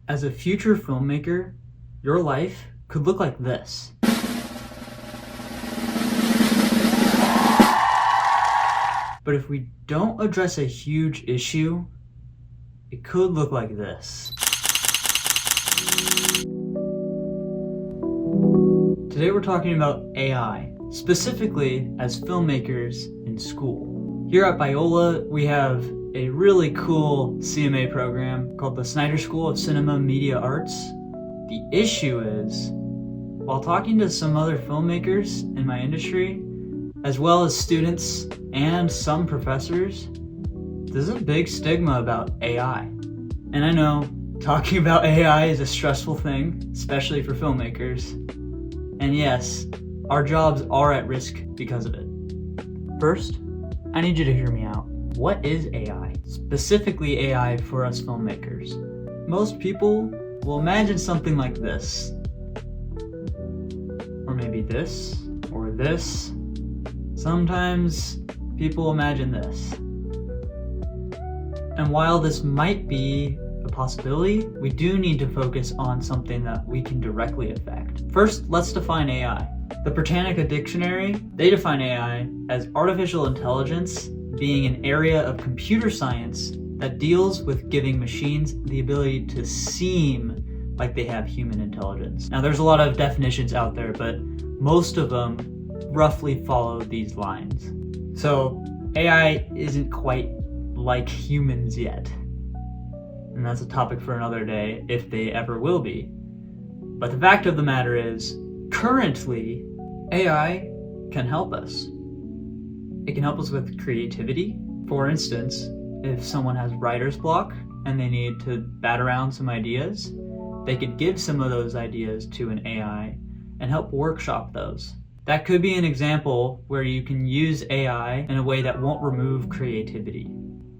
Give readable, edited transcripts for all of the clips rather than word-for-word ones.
As a future filmmaker, your life could look like this. But if we don't address a huge issue, it could look like this. Today we're talking about AI, specifically as filmmakers in school. Here at Biola, we have a really cool CMA program called the Snyder School of Cinema Media Arts. The issue is, while talking to some other filmmakers in my industry, as well as students and some professors, there's a big stigma about AI. And I know talking about AI is a stressful thing, especially for filmmakers. And yes, our jobs are at risk because of it. First, I need you to hear me out. What is AI? Specifically AI for us filmmakers. Most people will imagine something like this. Or maybe this, or this. Sometimes people imagine this. And while this might be a possibility, we do need to focus on something that we can directly affect. First, let's define AI. The Britannica Dictionary, they define AI as artificial intelligence being an area of computer science that deals with giving machines the ability to seem like they have human intelligence. Now, there's a lot of definitions out there, but most of them roughly follow these lines. So AI isn't quite like humans yet. And that's a topic for another day, if they ever will be. But the fact of the matter is, currently, AI can help us. It can help us with creativity. For instance, if someone has writer's block and they need to bat around some ideas, they could give some of those ideas to an AI and help workshop those. That could be an example where you can use AI in a way that won't remove creativity.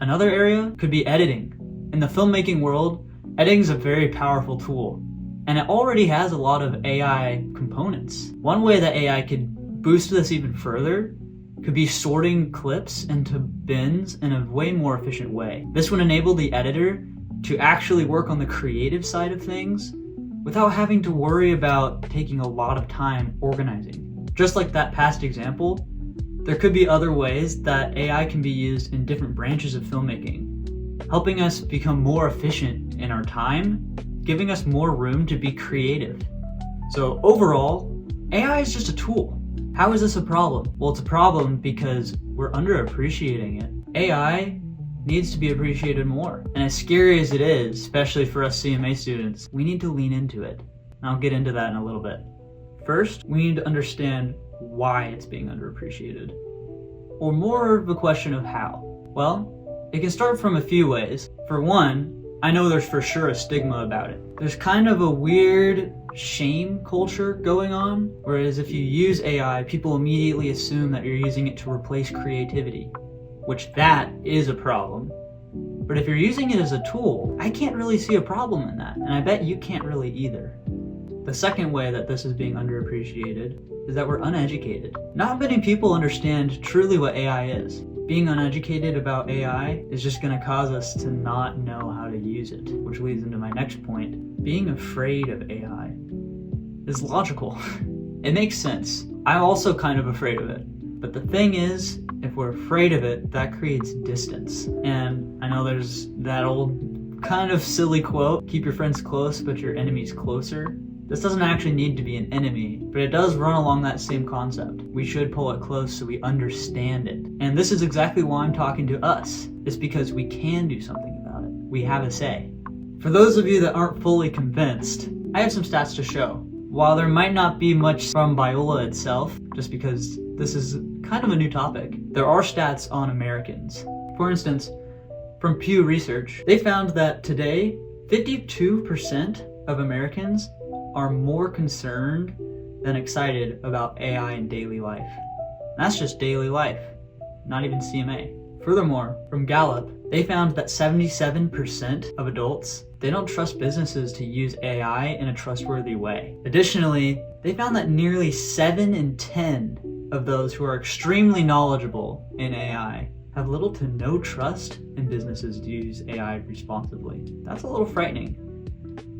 Another area could be editing. In the filmmaking world, editing is a very powerful tool, and it already has a lot of AI components. One way that AI could boost this even further could be sorting clips into bins in a way more efficient way. This would enable the editor to actually work on the creative side of things without having to worry about taking a lot of time organizing. Just like that past example, there could be other ways that AI can be used in different branches of filmmaking, helping us become more efficient in our time, giving us more room to be creative. So overall, AI is just a tool. How is this a problem? Well, it's a problem because we're underappreciating it. AI needs to be appreciated more. And as scary as it is, especially for us CMA students, we need to lean into it. And I'll get into that in a little bit. First, we need to understand why it's being underappreciated. Or more of a question of how. Well, it can start from a few ways. For one, I know there's for sure a stigma about it. There's kind of a weird shame culture going on, whereas if you use AI, people immediately assume that you're using it to replace creativity, which that is a problem. But if you're using it as a tool, I can't really see a problem in that, and I bet you can't really either. The second way that this is being underappreciated is that we're uneducated. Not many people understand truly what AI is. Being uneducated about AI is just going to cause us to not know how to use it, which leads into my next point. Being afraid of AI is logical. It makes sense. I'm also kind of afraid of it. But the thing is, if we're afraid of it, that creates distance. And I know there's that old kind of silly quote, keep your friends close, but your enemies closer. This doesn't actually need to be an enemy, but it does run along that same concept. We should pull it close so we understand it. And this is exactly why I'm talking to us. It's because we can do something about it. We have a say. For those of you that aren't fully convinced, I have some stats to show. While there might not be much from Biola itself, just because this is kind of a new topic, there are stats on Americans. For instance, from Pew Research, they found that today, 52% of Americans are more concerned than excited about AI in daily life. And that's just daily life, not even CMA. Furthermore, from Gallup, they found that 77% of adults, they don't trust businesses to use AI in a trustworthy way. Additionally, they found that nearly 7 in 10 of those who are extremely knowledgeable in AI have little to no trust in businesses to use AI responsibly. That's a little frightening.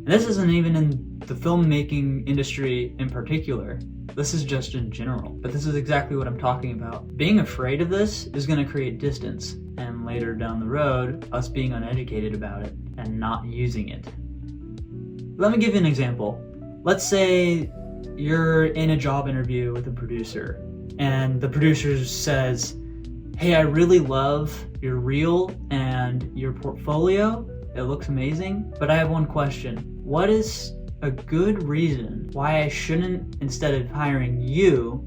And this isn't even in the filmmaking industry in particular. This is just in general. But this is exactly what I'm talking about. Being afraid of this is going to create distance, and later down the road, us being uneducated about it and not using it. Let me give you an example. Let's say you're in a job interview with a producer, and the producer says, "Hey, I really love your reel and your portfolio. It looks amazing, but I have one question. What is a good reason why I shouldn't, instead of hiring you,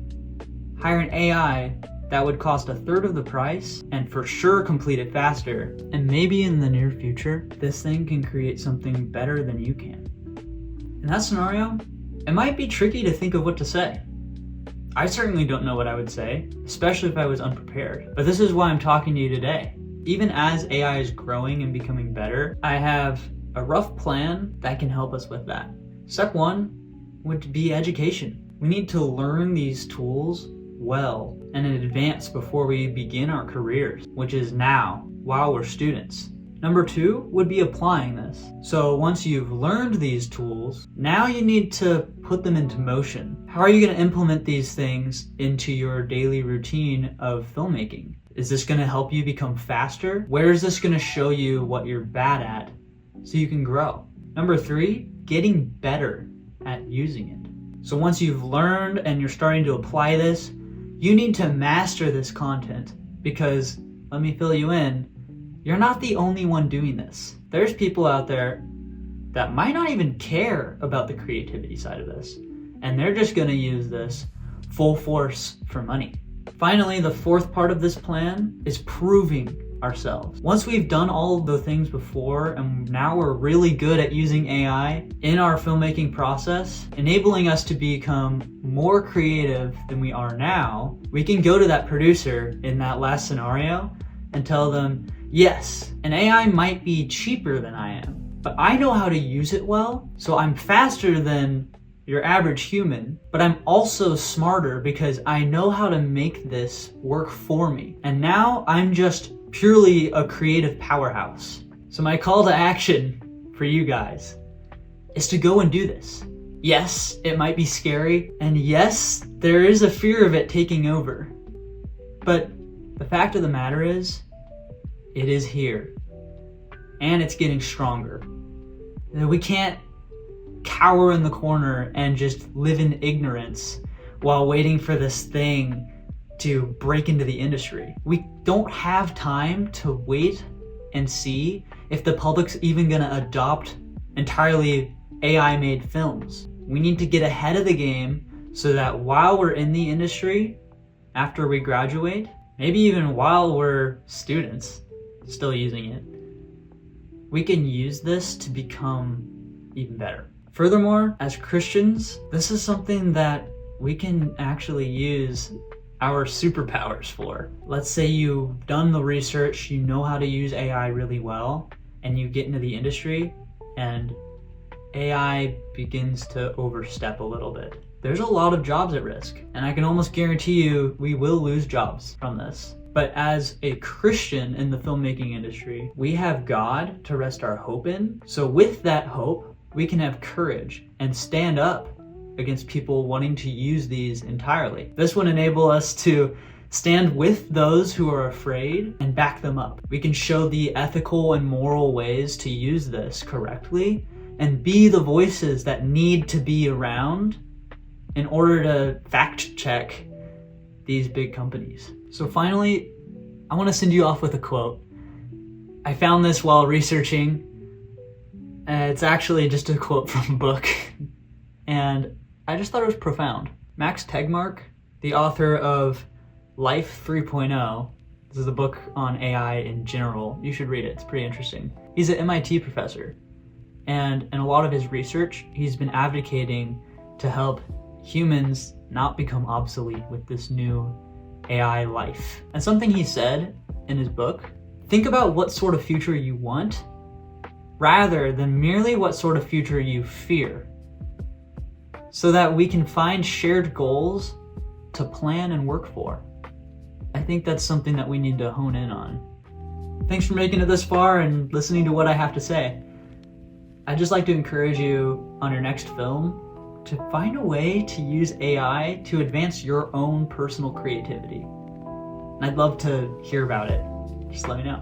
hire an AI that would cost a third of the price and for sure complete it faster? And maybe in the near future, this thing can create something better than you can." In that scenario, it might be tricky to think of what to say. I certainly don't know what I would say, especially if I was unprepared. But this is why I'm talking to you today. Even as AI is growing and becoming better, I have a rough plan that can help us with that. Step one would be education. We need to learn these tools well and in advance before we begin our careers, which is now, while we're students. Number two would be applying this. So once you've learned these tools, now you need to put them into motion. How are you going to implement these things into your daily routine of filmmaking? Is this going to help you become faster? Where is this going to show you what you're bad at so you can grow? Number three, getting better at using it. So once you've learned and you're starting to apply this, you need to master this content, because let me fill you in, you're not the only one doing this. There's people out there that might not even care about the creativity side of this, and they're just gonna use this full force for money. Finally, the fourth part of this plan is proving ourselves. Once we've done all of the things before, and now we're really good at using AI in our filmmaking process, enabling us to become more creative than we are now, we can go to that producer in that last scenario and tell them, yes, an AI might be cheaper than I am, but I know how to use it well, so I'm faster than your average human, but I'm also smarter because I know how to make this work for me. And now I'm just purely a creative powerhouse. So my call to action for you guys is to go and do this. Yes, it might be scary, and yes, there is a fear of it taking over. But the fact of the matter is, it is here, and it's getting stronger. We can't cower in the corner and just live in ignorance while waiting for this thing to break into the industry. We don't have time to wait and see if the public's even gonna adopt entirely AI-made films. We need to get ahead of the game so that while we're in the industry, after we graduate, maybe even while we're students, still using it, we can use this to become even better. Furthermore, as Christians, this is something that we can actually use our superpowers for. Let's say you've done the research, you know how to use AI really well, and you get into the industry and AI begins to overstep a little bit. There's a lot of jobs at risk, and I can almost guarantee you we will lose jobs from this. But as a Christian in the filmmaking industry, we have God to rest our hope in. So with that hope, we can have courage and stand up against people wanting to use these entirely. This would enable us to stand with those who are afraid and back them up. We can show the ethical and moral ways to use this correctly and be the voices that need to be around in order to fact check these big companies. So finally, I want to send you off with a quote. I found this while researching. It's actually just a quote from a book, and I just thought it was profound. Max Tegmark, the author of Life 3.0, this is a book on AI in general. You should read it, it's pretty interesting. He's an MIT professor, and in a lot of his research, he's been advocating to help humans not become obsolete with this new AI life. And something he said in his book, think about what sort of future you want rather than merely what sort of future you fear, so that we can find shared goals to plan and work for. I think that's something that we need to hone in on. Thanks for making it this far and listening to what I have to say. I'd just like to encourage you on your next film to find a way to use AI to advance your own personal creativity. And I'd love to hear about it. Just let me know.